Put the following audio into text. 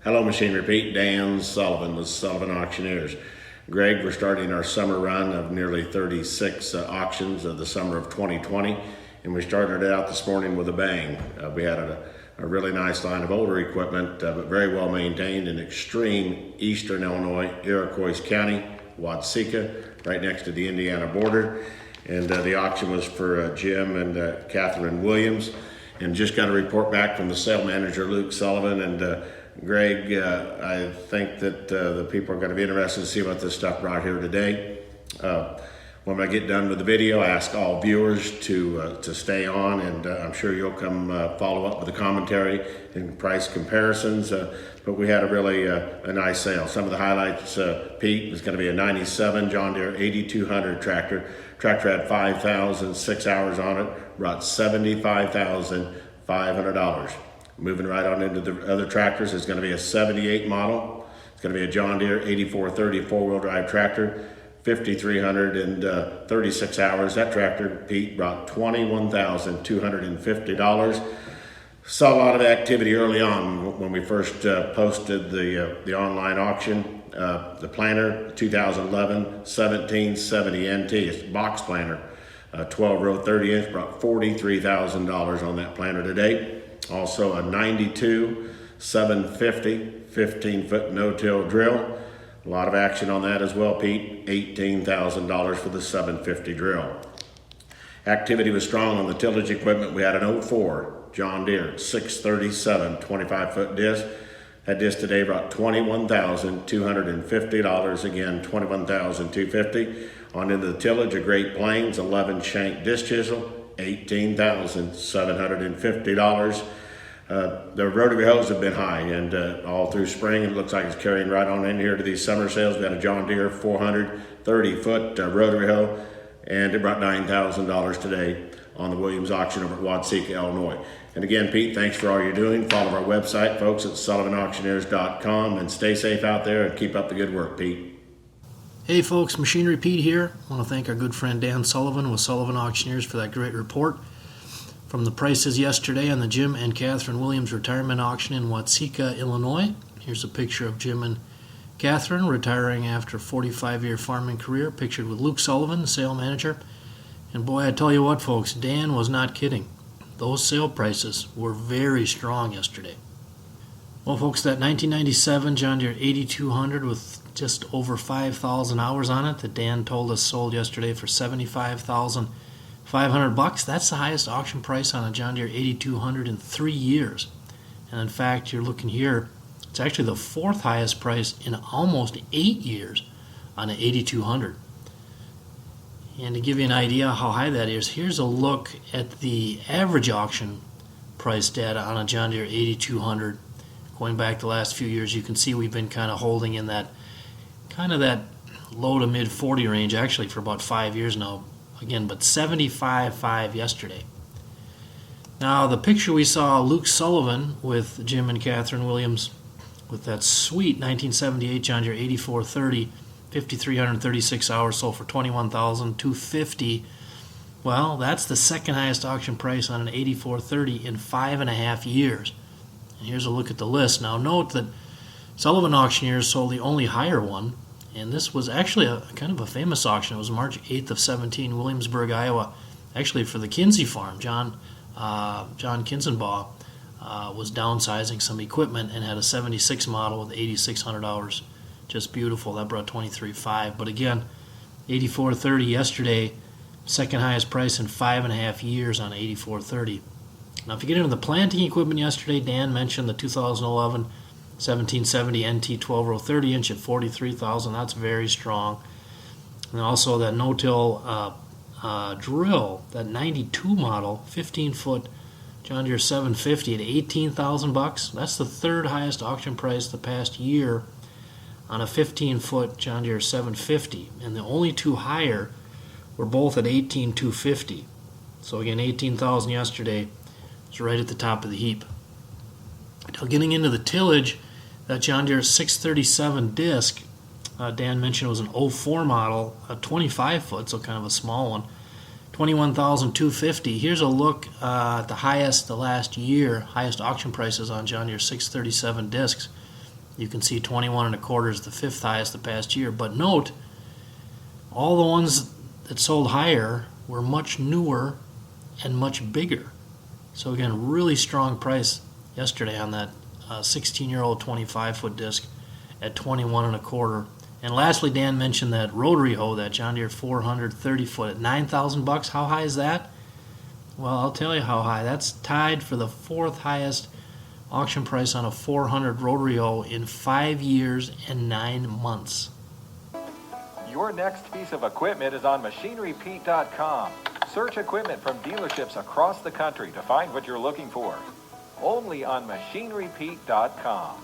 Hello, Machinery Pete. Dan Sullivan with Sullivan Auctioneers. Greg, we're starting our summer run of nearly 36 auctions of the summer of 2020, and we started it out this morning with a bang. We had a really nice line of older equipment, but very well maintained in extreme eastern Illinois, Iroquois County, Watseka, right next to the Indiana border. And the auction was for Jim and Catherine Williams. And just got a report back from the sale manager, Luke Sullivan, and Greg, I think that the people are going to be interested to see what this stuff brought here today. When I get done with the video, I ask all viewers to stay on, and I'm sure you'll come follow up with a commentary and price comparisons. But we had a really a nice sale. Some of the highlights, Pete, is going to be a 97 John Deere 8200 tractor. Tractor had 5,006 hours on it, brought $75,500. Moving right on into the other tractors is going to be a 78 model. It's going to be a John Deere 8430 four-wheel drive tractor, 5,336 hours. That tractor, Pete, brought $21,250. Saw a lot of activity early on when we first posted the online auction. The planter, 2011 1770 NT. It's a box planter, 12-row 30-inch, brought $43,000 on that planter today. Also a 92 750 15-foot no-till drill. A lot of action on that as well, Pete. $18,000 for the 750 drill. Activity was strong on the tillage equipment. We had an 04 John Deere 637 25-foot disc. That disc today brought $21,250. Again, $21,250. On into the tillage, a Great Plains 11 shank disc chisel, $18,750. The rotary hose have been high, and all through spring, it looks like it's carrying right on in here to these summer sales. We had a John Deere 430-foot rotary hoe, and it brought $9,000 today on the Williams auction over at Watseka, Illinois. And again, Pete, thanks for all you're doing. Follow our website, folks, at sullivanauctioneers.com, and stay safe out there and keep up the good work, Pete. Hey folks, Machinery Pete here. I want to thank our good friend Dan Sullivan with Sullivan Auctioneers for that great report. From the prices yesterday on the Jim and Catherine Williams retirement auction in Watseka, Illinois. Here's a picture of Jim and Catherine retiring after a 45-year farming career, pictured with Luke Sullivan, the sale manager. And boy, I tell you what, folks, Dan was not kidding. Those sale prices were very strong yesterday. Well, folks, that 1997 John Deere 8200 with just over 5,000 hours on it that Dan told us sold yesterday for $75,500. That's the highest auction price on a John Deere 8200 in 3 years. And in fact, you're looking here, it's actually the fourth highest price in almost 8 years on an 8200. And to give you an idea how high that is, here's a look at the average auction price data on a John Deere 8200. Going back the last few years, you can see we've been kind of holding in that low to mid 40 range actually for about 5 years now. Again, but 75.5 yesterday. Now, the picture we saw Luke Sullivan with Jim and Catherine Williams with that sweet 1978 John Deere 8430, 5,336 hours, sold for $21,250. Well, that's the second highest auction price on an 8430 in 5.5 years. And here's a look at the list. Now, note that Sullivan Auctioneers sold the only higher one, and this was actually a kind of a famous auction. It was March 8th of 17, Williamsburg, Iowa, actually for the Kinsey farm. John Kinzenbaugh was downsizing some equipment and had a 76 model with 8,600 hours. Just beautiful. That brought $23,500. But again, 8430 yesterday, second highest price in 5.5 years on 8430. Now, if you get into the planting equipment yesterday, Dan mentioned the 2011 1770 NT 12-row 30-inch at $43,000. That's very strong. And also that no-till drill, that 92 model, 15-foot John Deere 750 at $18,000. That's the third highest auction price the past year on a 15-foot John Deere 750. And the only two higher were both at $18,250. So again, $18,000 yesterday is right at the top of the heap. Now, getting into the tillage, that John Deere 637 disc, Dan mentioned it was an 04 model, a 25-foot, so kind of a small one, $21,250. Here's a look at the highest the last year, highest auction prices on John Deere 637 discs. You can see 21 and a quarter is the fifth highest the past year. But note, all the ones that sold higher were much newer and much bigger. So again, really strong price yesterday on that 16-year-old 25-foot disc at 21 and a quarter. And lastly, Dan mentioned that rotary hoe, that John Deere 430 foot at $9,000. How high is that? Well, I'll tell you how high. That's tied for the fourth highest auction price on a 400 rotary hoe in 5 years and 9 months. Your next piece of equipment is on MachineryPete.com. Search equipment from dealerships across the country to find what you're looking for. Only on MachineryPete.com.